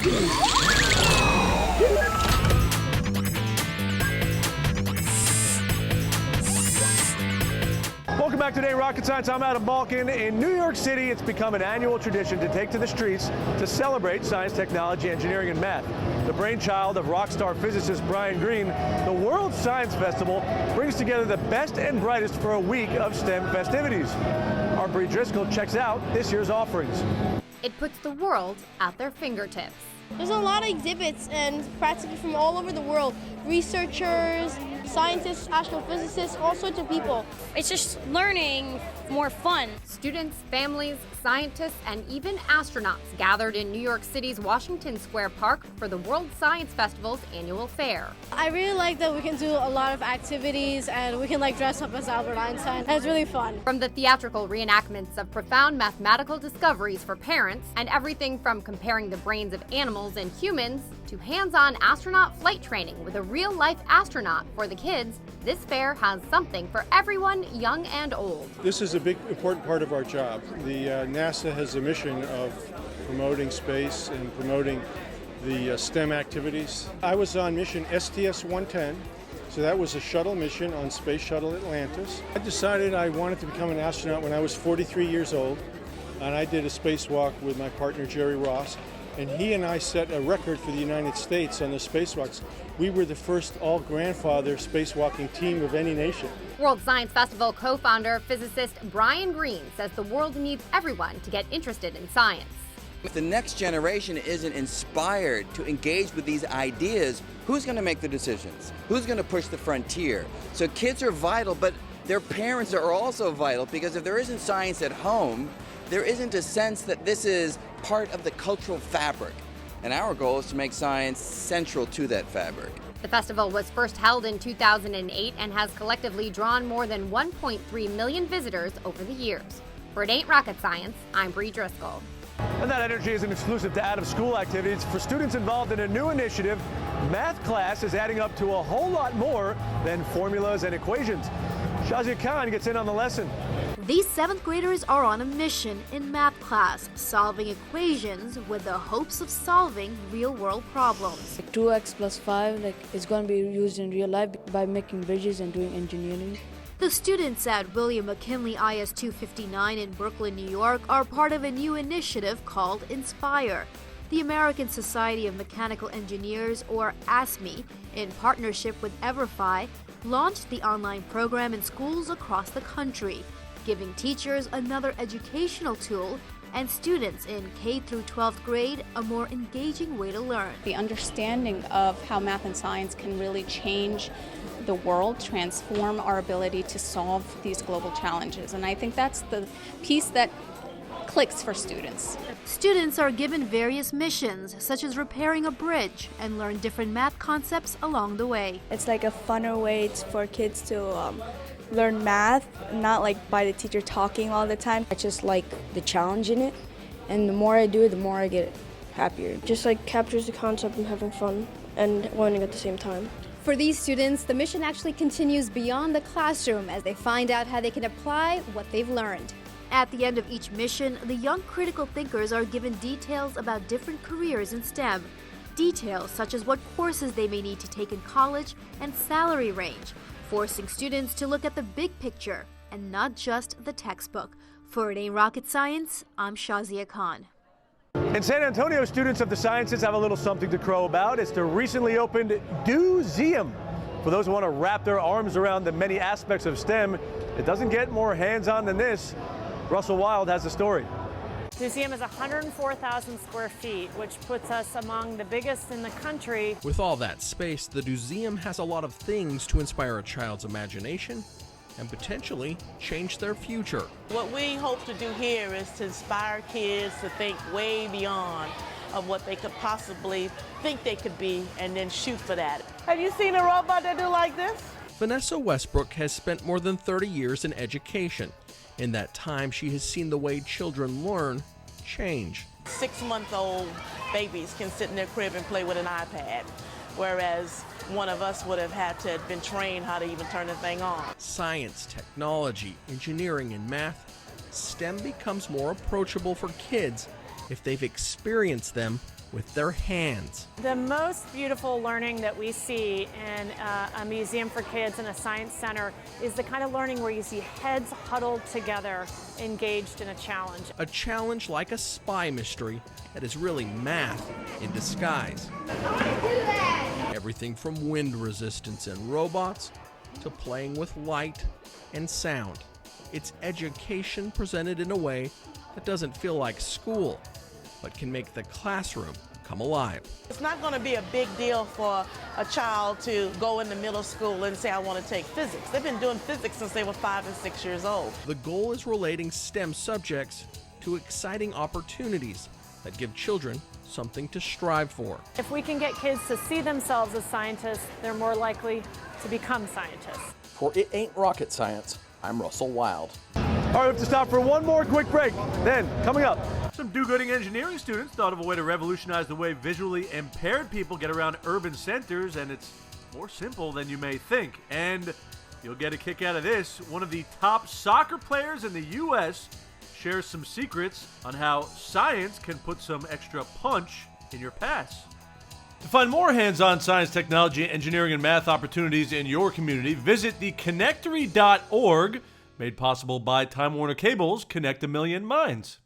Welcome back to Today Rocket Science. I'm Adam Balkin. In New York City, it's become an annual tradition to take to the streets to celebrate science, technology, engineering, and math. The brainchild of rock star physicist Brian Greene, the World Science Festival brings together the best and brightest for a week of STEM festivities. Our Bree Driscoll checks out this year's offerings. It puts the world at their fingertips. There's a lot of exhibits and practically from all over the world. Researchers, scientists, astrophysicists, all sorts of people. It's just learning more fun. Students, families, scientists, and even astronauts gathered in New York City's Washington Square Park for the World Science Festival's annual fair. I really like that we can do a lot of activities and we can dress up as Albert Einstein. And it's really fun. From the theatrical reenactments of profound mathematical discoveries for parents and everything from comparing the brains of animals and humans to hands-on astronaut flight training with a real-life astronaut for the kids, this fair has something for everyone, young and old. This is a big, important part of our job. The NASA has a mission of promoting space and promoting the STEM activities. I was on mission STS-110, so that was a shuttle mission on Space Shuttle Atlantis. I decided I wanted to become an astronaut when I was 43 years old, and I did a spacewalk with my partner Jerry Ross. And he and I set a record for the United States on the spacewalks. We were the first all-grandfather spacewalking team of any nation. World Science Festival co-founder, physicist Brian Greene says the world needs everyone to get interested in science. If the next generation isn't inspired to engage with these ideas, who's going to make the decisions? Who's going to push the frontier? So kids are vital, but their parents are also vital, because if there isn't science at home, there isn't a sense that this is part of the cultural fabric. And our goal is to make science central to that fabric. The festival was first held in 2008 and has collectively drawn more than 1.3 million visitors over the years. For It Ain't Rocket Science, I'm Bree Driscoll. And that energy isn't exclusive to out-of-school activities. For students involved in a new initiative, math class is adding up to a whole lot more than formulas and equations. Shazia Khan gets in on the lesson. These 7th graders are on a mission in math class, solving equations with the hopes of solving real-world problems. 2x plus 5 is going to be used in real life by making bridges and doing engineering. The students at William McKinley IS 259 in Brooklyn, New York are part of a new initiative called Inspire. The American Society of Mechanical Engineers, or ASME, in partnership with Everfi, launched the online program in schools across the country, giving teachers another educational tool and students in K through 12th grade a more engaging way to learn. The understanding of how math and science can really change the world, transform our ability to solve these global challenges. And I think that's the piece that clicks for students. Students are given various missions, such as repairing a bridge, and learn different math concepts along the way. It's like a funner way for kids to learn math, not by the teacher talking all the time. I just like the challenge in it, and the more I do it, the more I get happier. Just captures the concept and having fun and learning at the same time. For these students, the mission actually continues beyond the classroom as they find out how they can apply what they've learned. At the end of each mission, the young critical thinkers are given details about different careers in STEM. Details such as what courses they may need to take in college and salary range, forcing students to look at the big picture and not just the textbook. For It Ain't Rocket Science, I'm Shazia Khan. In San Antonio, students of the sciences have a little something to crow about. It's the recently opened Doozeum. For those who want to wrap their arms around the many aspects of STEM, it doesn't get more hands-on than this. Russell Wild has the story. Doozeum is 104,000 square feet, which puts us among the biggest in the country. With all that space, the Doozeum has a lot of things to inspire a child's imagination and potentially change their future. What we hope to do here is to inspire kids to think way beyond of what they could possibly think they could be and then shoot for that. Have you seen a robot that do like this? Vanessa Westbrook has spent more than 30 years in education. In that time, she has seen the way children learn change. 6-month-old babies can sit in their crib and play with an iPad, whereas one of us would have had to have been trained how to even turn the thing on. Science, technology, engineering, and math, STEM becomes more approachable for kids if they've experienced them with their hands. The most beautiful learning that we see in a museum for kids and a science center is the kind of learning where you see heads huddled together, engaged in a challenge. A challenge like a spy mystery that is really math in disguise. Everything from wind resistance and robots to playing with light and sound. It's education presented in a way that doesn't feel like school, but can make the classroom come alive. It's not going to be a big deal for a child to go into middle school and say, I want to take physics. They've been doing physics since they were 5 and 6 years old. The goal is relating STEM subjects to exciting opportunities that give children something to strive for. If we can get kids to see themselves as scientists, they're more likely to become scientists. For It Ain't Rocket Science, I'm Russell Wild. All right, we have to stop for one more quick break. Then, coming up, some do-gooding engineering students thought of a way to revolutionize the way visually impaired people get around urban centers, and it's more simple than you may think. And you'll get a kick out of this. One of the top soccer players in the U.S. shares some secrets on how science can put some extra punch in your pass. To find more hands-on science, technology, engineering, and math opportunities in your community, visit theconnectory.org, made possible by Time Warner Cable's Connect a Million Minds.